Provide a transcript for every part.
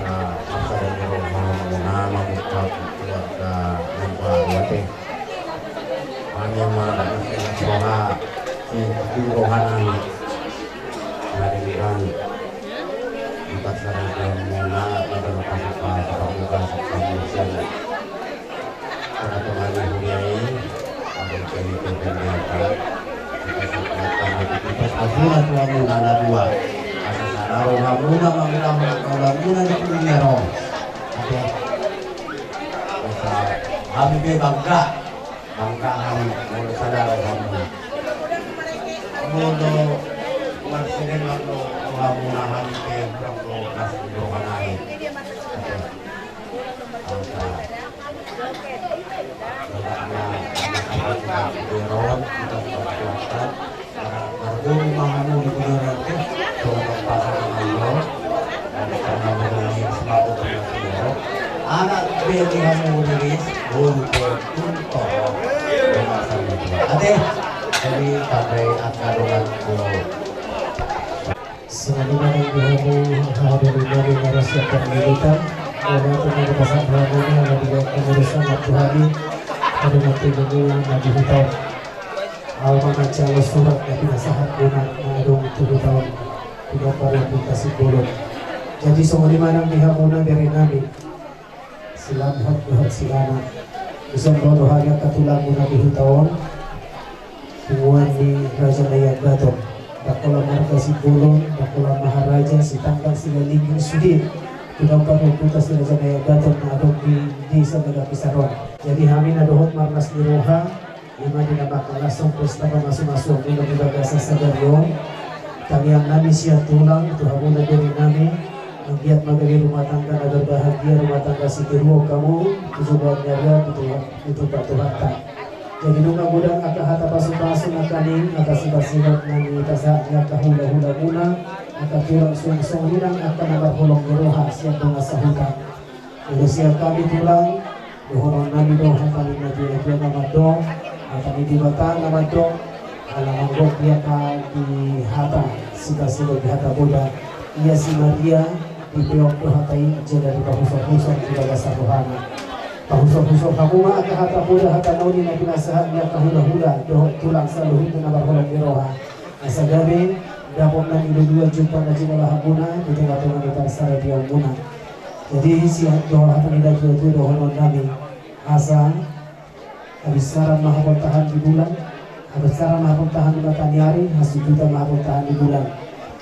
masa dari rohana membuka keluarga membuat kami melakukan roha si rohani dari kami empat sarang mula adalah pasukan pasukan pasukan karena kembali huniai ada kegiatan kita asura tuan mula dua asal roha mula mula mula di dunia roh oke kami bangga kami mau sadar kami modo marsinen waktu roha mula kami ke waktu kasih roha naik Deron kita berkuatan berguru mahamu di kuliah itu dengan pasangan Allah dan karena mengenai semua terlalu anak beli kamu nulis untuk dengan sama ade jadi sampai akadolan Selama yang hadir dari narasi pendidikan ada pengurusan harmoni ada juga pengurusan waktu hari ada nanti ini lagi tahun almana calon surat yang nasahat guna mengandung 7 tahun tidak perlu dikasih bolong jadi semua di mana dihamuna dari nabi silamhat dohat silana bisa bodoh hari katulang guna di tahun hubungan di Raja Dayak Baton Dakola marga si bolong Dakola maharaja si tangkang si galingin sudin tidak perlu putar si Raja Dayak Baton na adong di desa Naga Pisaron jadi kami nadohot marnas di roha lima dinamakan langsung pesta masuk-masuk mula juga biasa sadar yon kami yang nami siap tulang itu hamuna dari nami ang giat magali rumah tangga agar bahagia rumah tangga si tiruo kamu tujuan nyaga itu patuhatan jadi nunga budang aka hata pasu-pasu nakaning aka sibat-sibat nani tasaknya kahula-hula muna aka turang sung-sung ninang aka nabarholong di roha siap mengasahukan jadi siap kami tulang dohoron nami doh hatali na dia nama doh hatali di batang nama doh alang anggok dia ka di hata siga-siga di hata boda ia si Maria di peok doh hatai jeda di pahusok-husok di bagasar rohana pahusok-husok kamu mah aka hata boda hata nauni na pinasahatnya kahula-hula doh tulang saluhin na nabarholong di roha asa gabi dapot na dua jumpa na jinala hamuna di tengah-tengah kita sara dia muna jadi si doa hati nida itu doa nami asa abisaran maha tahan di bulan abisaran maha tahan di matanyari hasil juta maha tahan di bulan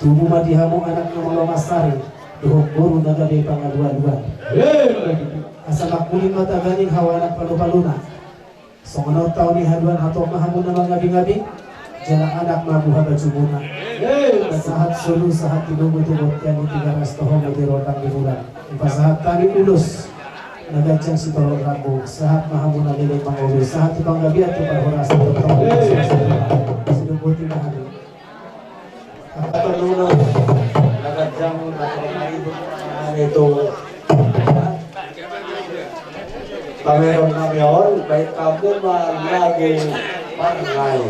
tubuh madihamu anak nama masari doa guru naga de pangaduan-duan asa makuling mata ganing hawa anak palu-paluna songono tahun ni haduan atau mahamu nama ngabi-ngabi jalan anak mabuha bacumuna saat sulu saat tidur itu botian di 300 tahun di rodang di bulan saat tani ulus nagacang si tolong rabu saat mahamuna lele mangulus saat ibang gabi at iparhoras at sinubuti na hari atau nuno nagacang ito pameron na mayor baik kamu lagi pangay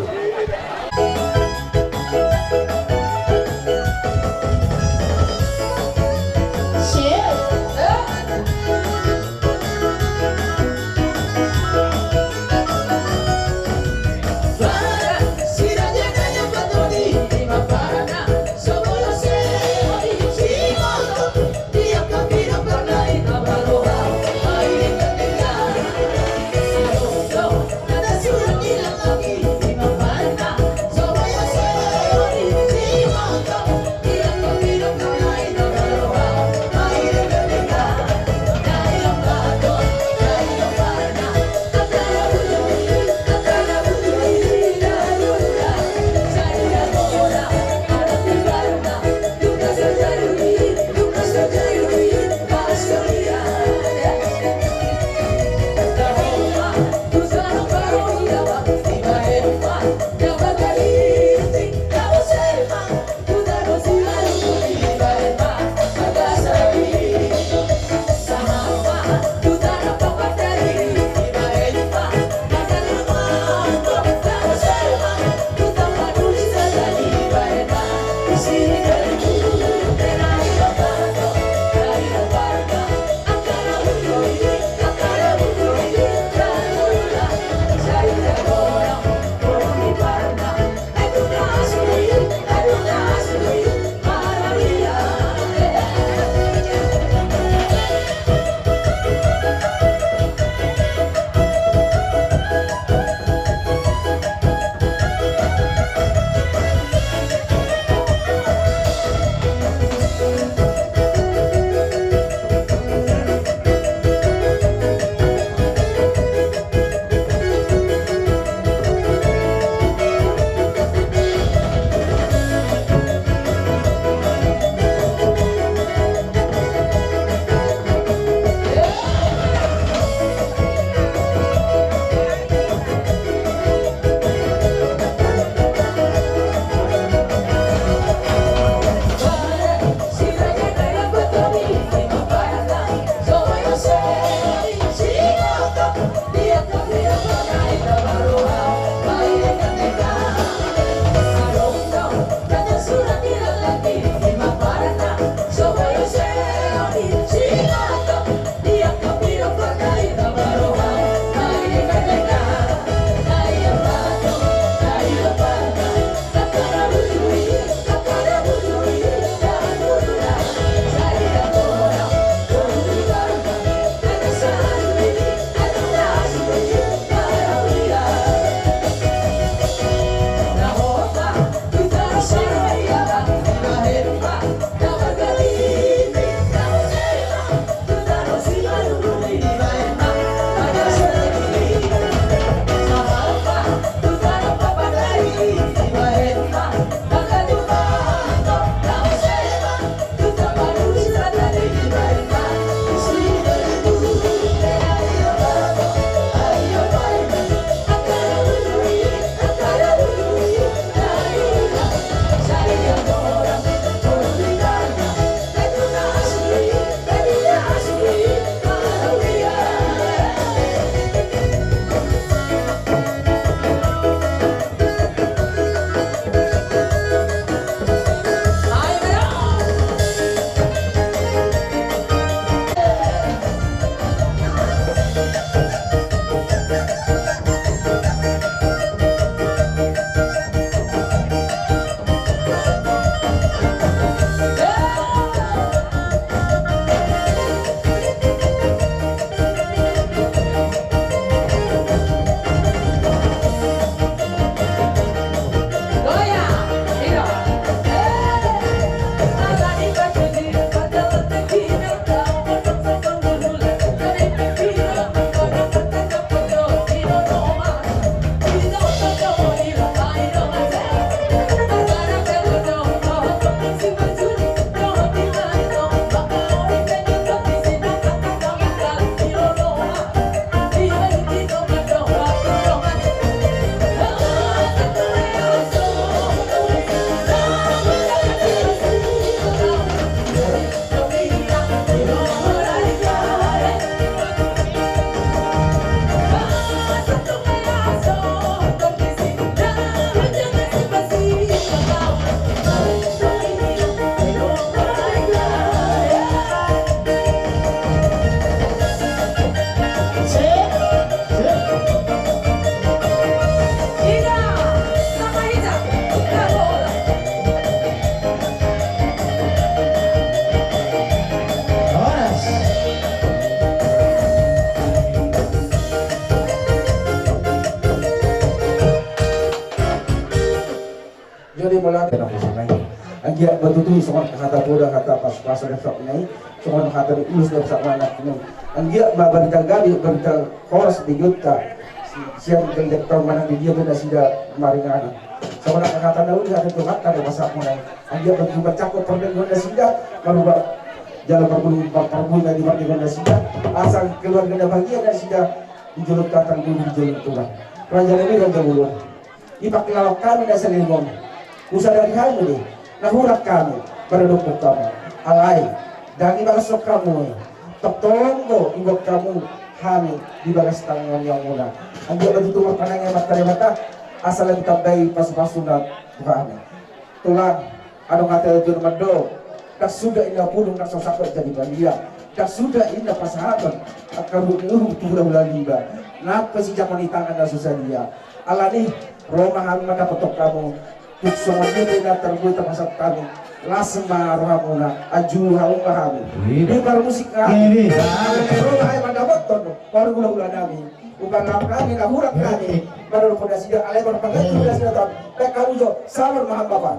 Anjia betutu soal kata boda kata pas ada sok naik soal kata ulus dan sak mana ini anjia berita gabi berita horas di juta siap kerja tahun mana di dia benda sida maringan soal kata daun kata tu kata ada masak mana anjia berjumpa cakap perden benda sida merubah jalan perbulu dari bagi benda sida asal keluarga bahagia dan sida dijuluk datang dulu dijuluk Tuhan kerajaan ini dan jauh dipakai lawan kami dan selimon usaha dari hal ini nahurak kami berdukung kamu alai dan ibarat kamu tolong ibu kamu kami di bagas tangan yang mulia anjir begitu makanannya mata asal kita bayi pas-pasunan kami tulang anu kata jur mado tak sudah indah pulung tak sosakot jadi bandia tak sudah indah pasahabat akan ruh tulang liba napa si jaman tangan dan susah dia alani romahan mana petok kamu semua ini terbuat termasuk kami lasma rohamuna aju haum kami ini baru musik kami romahan pada beton baru gula-gula kami bukan kami nahurak kami baru pada sidang alai berpangkat sudah sidang tak kamu jo sabar mahal bapak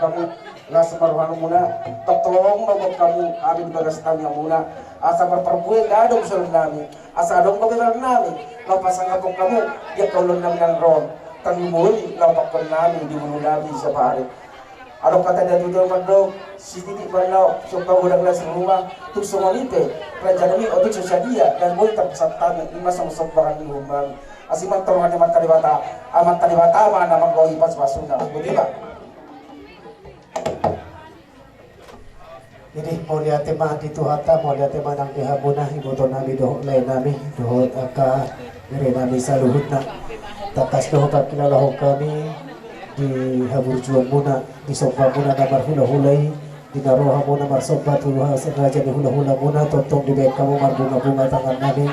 kamu nasa maruhan muna tolong babak kamu amin bagas kami yang muna asa berperbuat adong salam nami asa adong bagiran nami lapasang kapok kamu ya kaulon nami ng ron tanimuli lapak ko nami di mulu nami sa pare adong kata dia duduk mandok si titik banau sumpah udah gelas rumah tuk somalipe kerajaan ini otik sesadia dan boleh terpesatan lima sama barang di rumah asiman tolongan amat talibata mana manggawi pas pasuna betul pak. Jadi mau lihat tema di Tuhata, mau lihat tema nang dihabunah ibu to nami doh lain nami doh aka mere nami saluhutna takas doh kakilalahu kami di habur juan muna di sopa muna namar hula-hulai di naroha muna marsobat hula raja di hula-hula muna totong di bek kamu marbunga-bunga tangan nami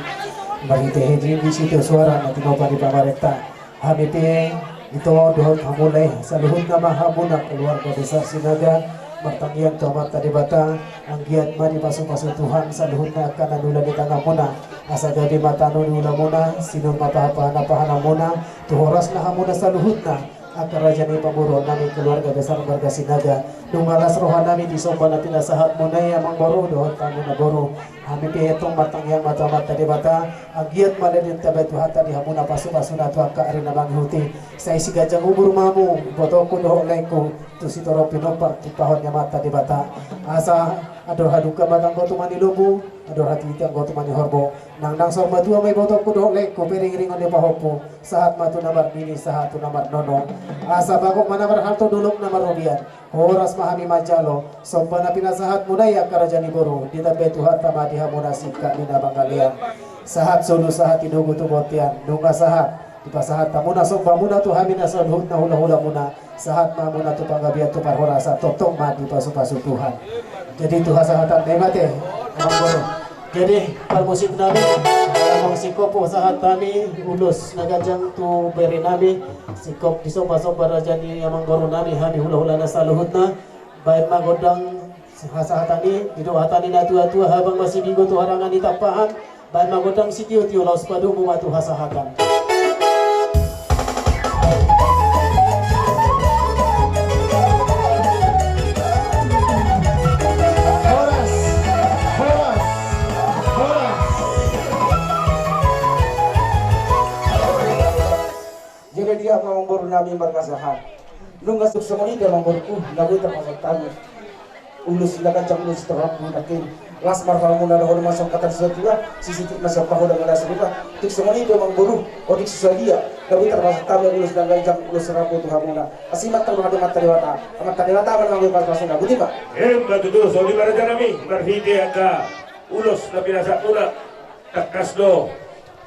marite hedrin di situ suara nanti mau di pamarenta hamite itu doh hamulai saluhutna mahabuna keluarga besar Sinaga bertanggian tomat tadi bata anggiat mari pasuk-pasuk Tuhan saluhutna akan anula di tengah muna asa jadi matano di ulah muna sinur mapahana muna tuhoras na hamuna saluhutna akan raja ni pamuro nami keluarga besar warga Sinaga dungalas roha nami di sopan natin sahat munay amang boro doon tamu na boro kami pihetong matanggian matamat tadi bata anggiat maladin tabay tuhata di hamuna pasuk-pasuk na tuha ka arin na manghuti sa isigajang umur mamu botoko doon lain ko tu si toro pinopar tipahon niya mata di bata asa ador haduka matang ko tumani lubu ador hati tiang ko tumani horbo nang sorba tua may botok ko dong lek ko piring-ringon de pahopo sahat matu namar nini sahat tu namar nono asa bagok manabar halto duluk namar robian horas mahami majalo somba na pinasahat munaya karajani boro ditabe tuhat tamati hamuna sika mina bangalian sahat sulu sahat inugu tumotian nunga sahat dipasahat tamuna somba muna tu hamina sadhut na hula-hula muna sahat mamuna tu panggabian tu parhorasa totong mati pasu-pasu Tuhan. Jadi Tuhan sahatan nemate Amang Guru. Jadi permusik nami Amang sikopo sahat kami ulus nagajang tu beri nami sikop disomba-somba rajani Amang Guru nami hami hula-hula na saluhutna baik magodang sahatani didoatani na tua-tua habang masih minggu tu harangan ditapahan baik magodang sitiu-tiu laus padu mumatu hasahatan. Jadi dia Amang Guru nami markasahan nungga suksomoni dia Amang Guru lagu termasuk tani ulus silakan cang ulus terapu nakin las marfal muna na hono masuk kata sesuatu sisi tik masuk pahoda ngada serupa tik somoni dia Amang Guru odik susadia lagu termasuk tani ulus dan cang ulus terapu tu hamuna asimat tahu hadu matariwata mana ngau pas lagu tiba betul so di mana nami marhide aka ulus na pinasa una takasdo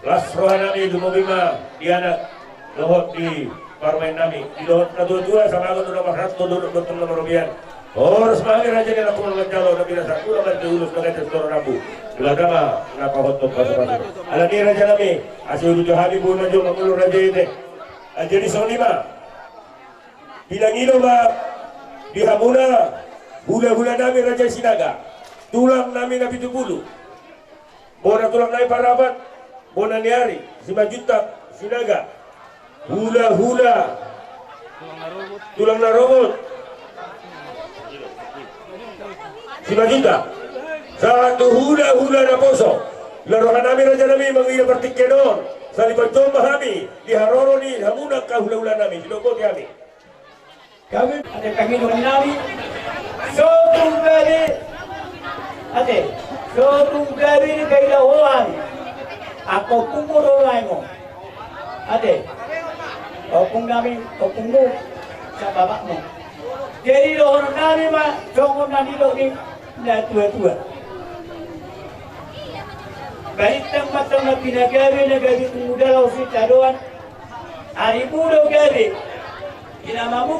las rohanami dumobima diana lohot di parmain nami di lohot na dua sama aku nomor 100 duduk betul nomor rupiah harus manggil raja ni aku mengencalo na pinasa una man ulus na kaya toro rabu belakang napahot ng pasu-pasu ala ni raja nami asyuru johani buna jo mamulo raja ite jadi sonima bilang ino ba di hamuna hula-hula nami raja sinaga tulang nami na 70 bona tulang nami parabat bona niari 5 juta sinaga hula-hula tulang na robot 5 juta satu hula-hula na poso larohan nami raja nami mengira bertikenon salibantong mahami diharoro ni hamuna ka hula-hula nami sinobot kami ada kami dengan nami sotung gari ate sotung gari kaila hoan ako kumuro laimo ate opung nami opungmu sa babak mo jadi lohon nami ma jongom nami ni na tua-tua balik tempat na pinagabi na gabi kumudaw si taruan ari mudo gabi inamamu